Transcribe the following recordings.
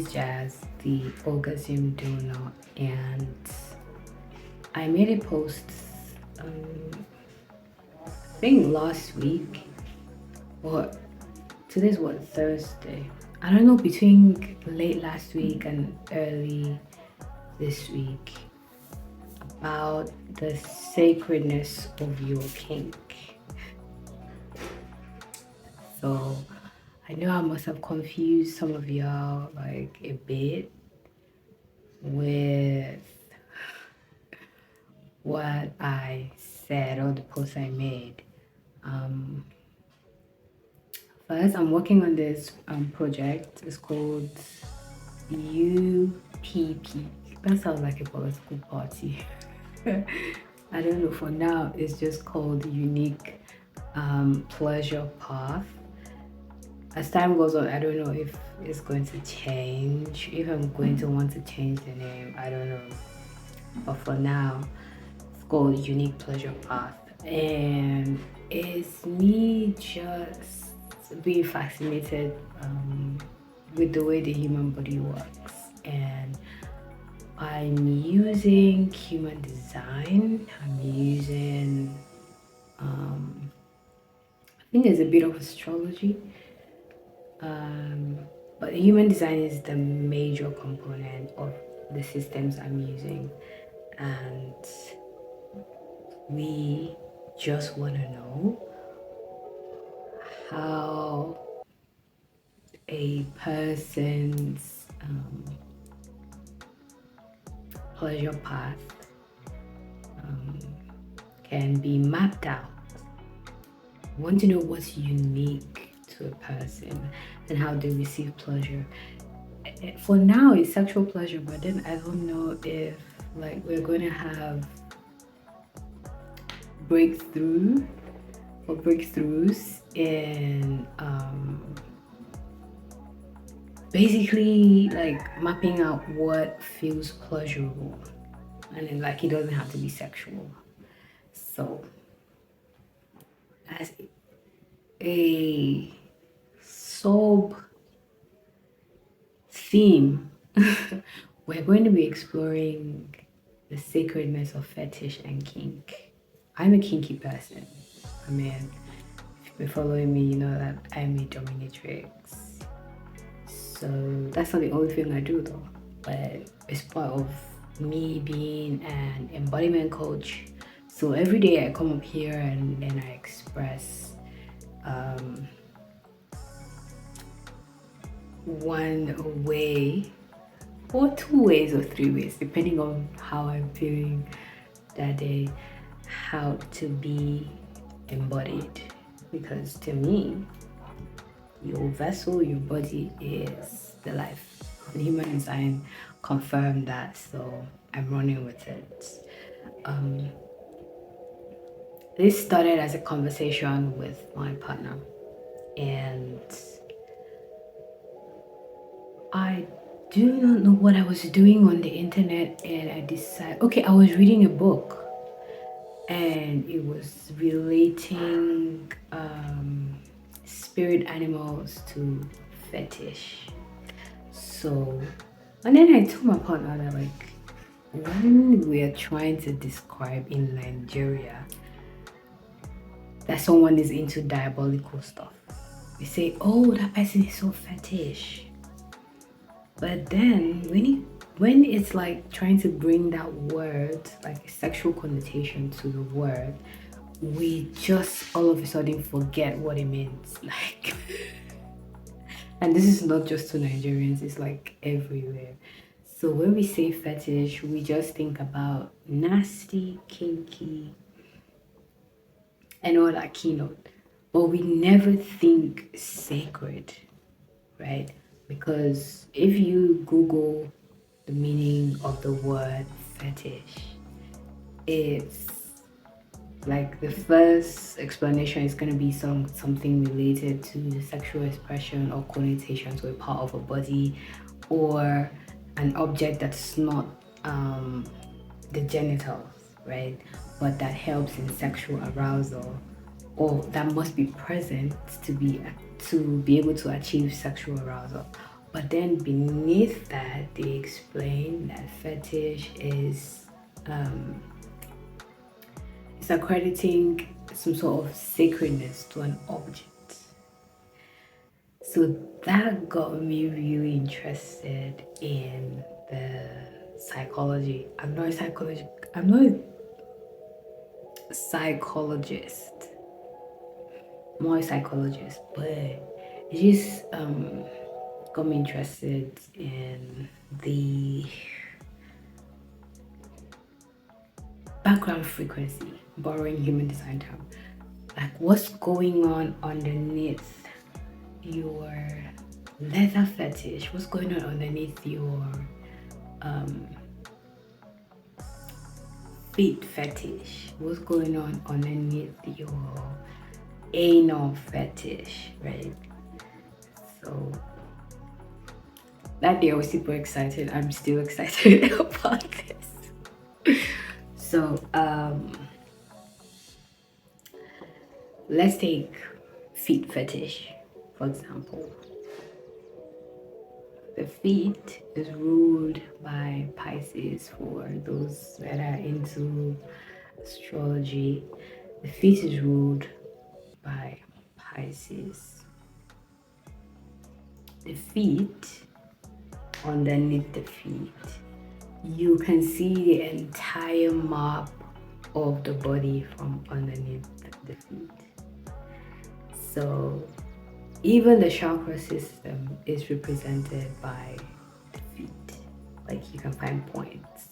Jazz, the orgasm donor, and I made a post I think last week, or today's what, Thursday? I don't know, between late last week and early this week, about the sacredness of your kink. So I know I must have confused some of y'all like a bit with what I said or the post I made. First, I'm working on this project. It's called UPP. That sounds like a political party. I don't know. For now, it's just called Unique Pleasure Path. As time goes on, I don't know if it's going to change. If I'm going to want to change the name, I don't know. But for now, it's called Unique Pleasure Path, and it's me just being fascinated with the way the human body works, and I'm using human design. I'm using I think there's a bit of astrology, but human design is the major component of the systems I'm using, and we just want to know how a person's pleasure path can be mapped out. I want to know what's unique to a person and how they receive pleasure. For now, it's sexual pleasure, but then I don't know if like we're going to have breakthroughs in basically like mapping out what feels pleasurable, and then like it doesn't have to be sexual. So as a sub theme, we're going to be exploring the sacredness of fetish and kink. I'm a kinky person. I mean, if you've been following me, you know that I'm a dominatrix. So that's not the only thing I do though, but it's part of me being an embodiment coach. So every day I come up here and then I express one way or 2 ways or 3 ways, depending on how I'm feeling that day, how to be embodied. Because to me, your vessel, your body is the life. And human design confirmed that, so I'm running with it. This started as a conversation with my partner, and I do not know what I was doing on the internet, and I decided, okay, I was reading a book and it was relating spirit animals to fetish. So, and then I told my partner that like when we are trying to describe in Nigeria that someone is into diabolical stuff, we say, oh, that person is so fetish. But then when it's like trying to bring that word, like a sexual connotation to the word, we just all of a sudden forget what it means. Like, and this is not just to Nigerians, it's like everywhere. So when we say fetish, we just think about nasty, kinky, and all that keynote. But we never think sacred, right? Because if you Google the meaning of the word fetish, it's like the first explanation is going to be something related to the sexual expression or connotation to a part of a body or an object that's not the genitals, right? But that helps in sexual arousal, or that must be present to be able to achieve sexual arousal. But then beneath that, they explain that fetish is it's accrediting some sort of sacredness to an object. So that got me really interested in the psychology. I'm not a psychologist. I'm not a psychologist, but it just got me interested in the background frequency, borrowing human design term. Like what's going on underneath your leather fetish? What's going on underneath your feet fetish? What's going on underneath your anal fetish, right? So that day I was super excited. I'm still excited about this. So let's take feet fetish, for example. The feet is ruled by Pisces. For those that are into astrology, the feet is ruled by Pisces. The feet, underneath the feet, you can see the entire map of the body from underneath the feet. So even the chakra system is represented by the feet. Like you can find points.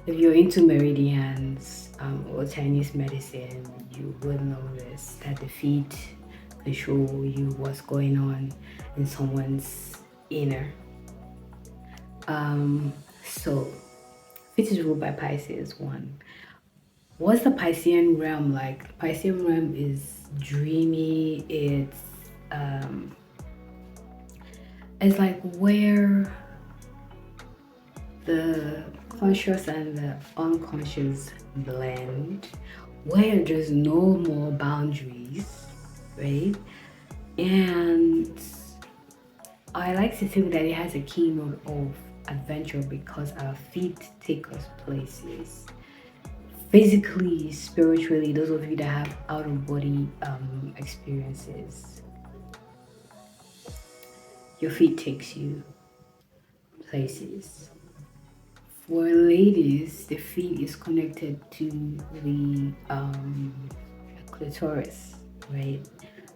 If you're into meridians or Chinese medicine, you will notice that the feet can show you what's going on in someone's inner. So feet is ruled by Pisces one. What's the Piscean realm like? Piscean realm is dreamy. It's like where the conscious and the unconscious blend, where there's no more boundaries, right? And I like to think that it has a keynote of adventure because our feet take us places. Physically, spiritually, those of you that have out of body experiences, your feet takes you places. For ladies, the feet is connected to the clitoris, right?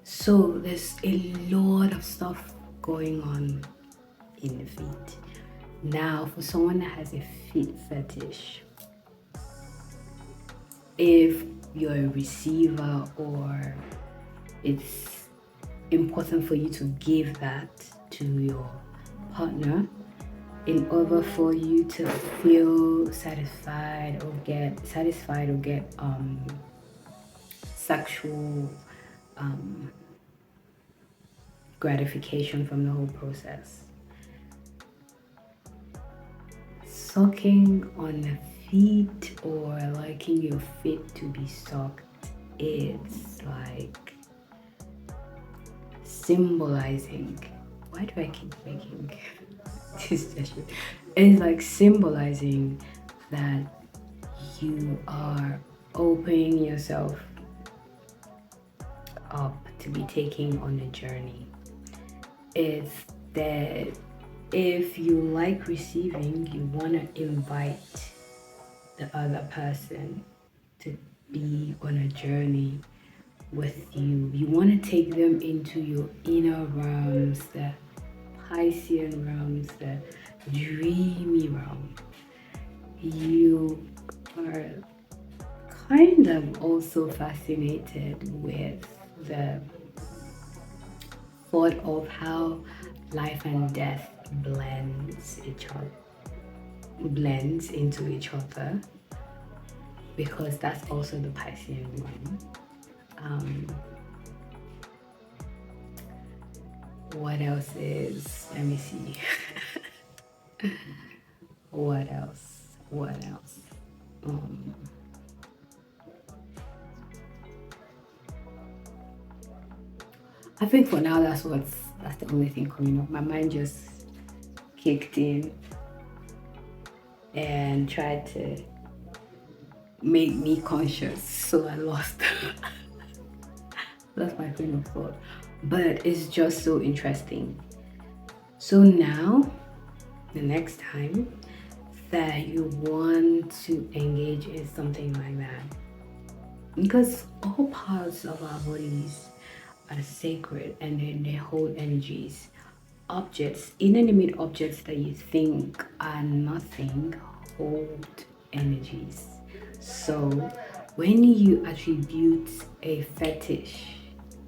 So there's a lot of stuff going on in the feet. Now, for someone that has a feet fetish, if you're a receiver or it's important for you to give that to your partner in order for you to feel satisfied or get sexual gratification from the whole process. Sucking on the feet or liking your feet to be sucked, it's like symbolizing. Why do I keep making this gesture? It's like symbolizing that you are opening yourself up to be taken on a journey. It's that if you like receiving, you want to invite the other person to be on a journey with you. You want to take them into your inner realms, the Piscean realms, the dreamy realm. You are kind of also fascinated with the thought of how life and death blends into each other, because that's also the Piscean one. What else is, let me see. What else? I think for now that's the only thing coming up. My mind just kicked in and tried to make me conscious, so I lost my train of thought. But it's just so interesting. So now the next time that you want to engage in something like that, because all parts of our bodies are sacred and then they hold energies. Objects, inanimate objects that you think are nothing, hold energies. So when you attribute a fetish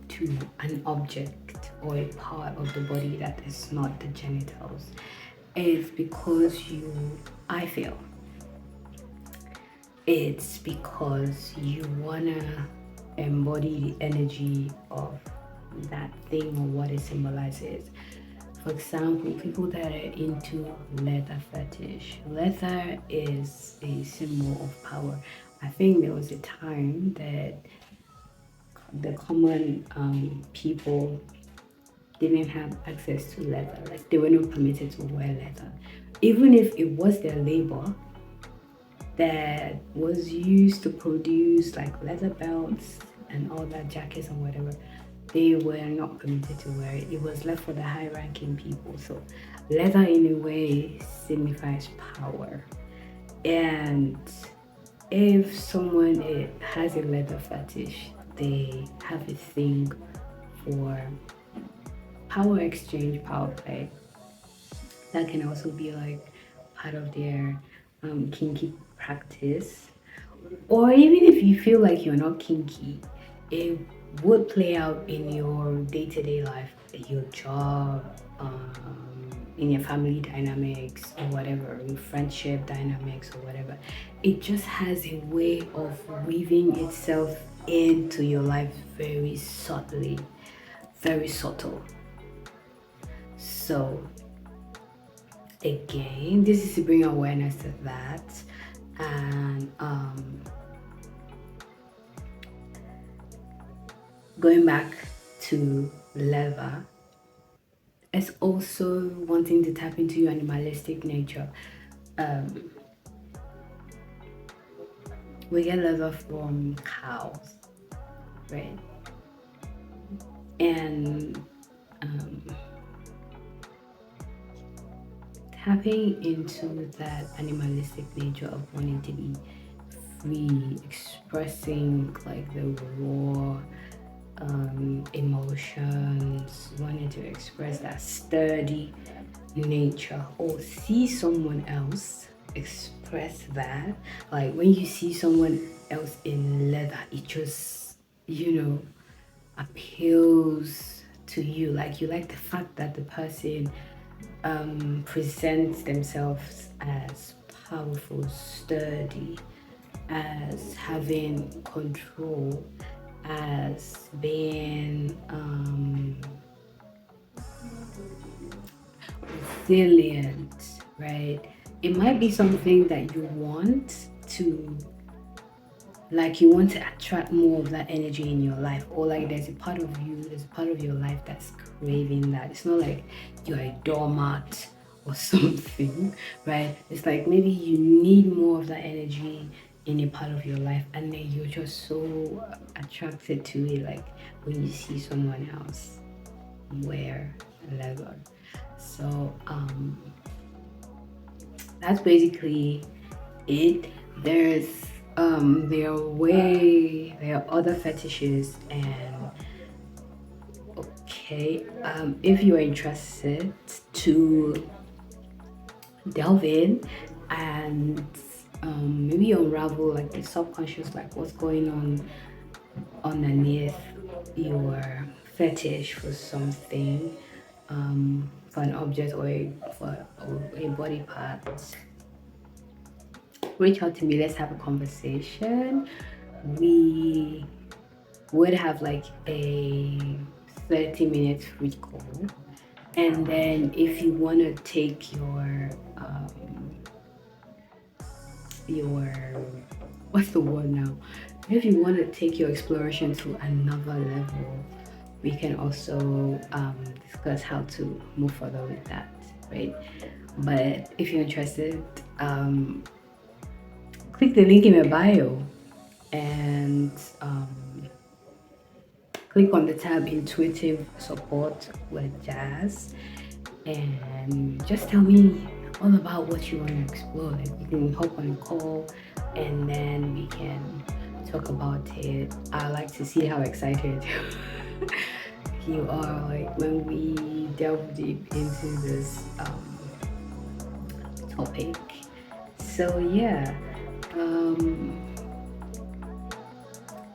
to an object or a part of the body that is not the genitals, it's because I feel it's because you wanna embody the energy of that thing or what it symbolizes. For example, people that are into leather fetish. Leather is a symbol of power. I think there was a time that the common people didn't have access to leather. Like they were not permitted to wear leather. Even if it was their labor that was used to produce like leather belts and all that, jackets and whatever, they were not permitted to wear it. It was left for the high-ranking people. So leather in a way signifies power. And if someone has a leather fetish, they have a thing for power exchange, power play. That can also be like part of their kinky practice. Or even if you feel like you're not kinky, it would play out in your day-to-day life, your job, in your family dynamics or whatever, in friendship dynamics or whatever. It just has a way of weaving itself into your life very subtly, very subtle. So again, this is to bring awareness to that. And going back to leather, it's also wanting to tap into your animalistic nature. We get leather from cows, right? And tapping into that animalistic nature of wanting to be free, expressing like the raw emotions, wanting to express that sturdy nature, or see someone else express that. Like when you see someone else in leather, it just, appeals to you. Like you like the fact that the person presents themselves as powerful, sturdy, as having control, as being resilient, right? It might be something that you want to, like you want to attract more of that energy in your life, or like there's a part of your life that's craving that. It's not like you're a doormat or something, right? It's like maybe you need more of that energy in a part of your life, and then you're just so attracted to it, like when you see someone else wear leather. So that's basically it. There are other fetishes, and okay, if you are interested to delve in and maybe unravel like the subconscious, like what's going on underneath your fetish for something, for an object or a body part, reach out to me. Let's have a conversation. We would have like a 30-minute free call, and then if you want to take your what's the word now, if you want to take your exploration to another level, we can also discuss how to move further with that, right? But if you're interested, click the link in my bio and click on the tab intuitive support with Jazz, and just tell me all about what you want to explore. Like, you can hop on a call and then we can talk about it. I like to see how excited you are, like, when we delve deep into this topic. So yeah, um,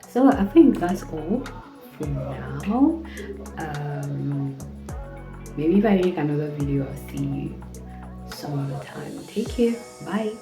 so I think that's all for now. Um, Maybe if I make another video, I'll see you some other time. Take care. Bye.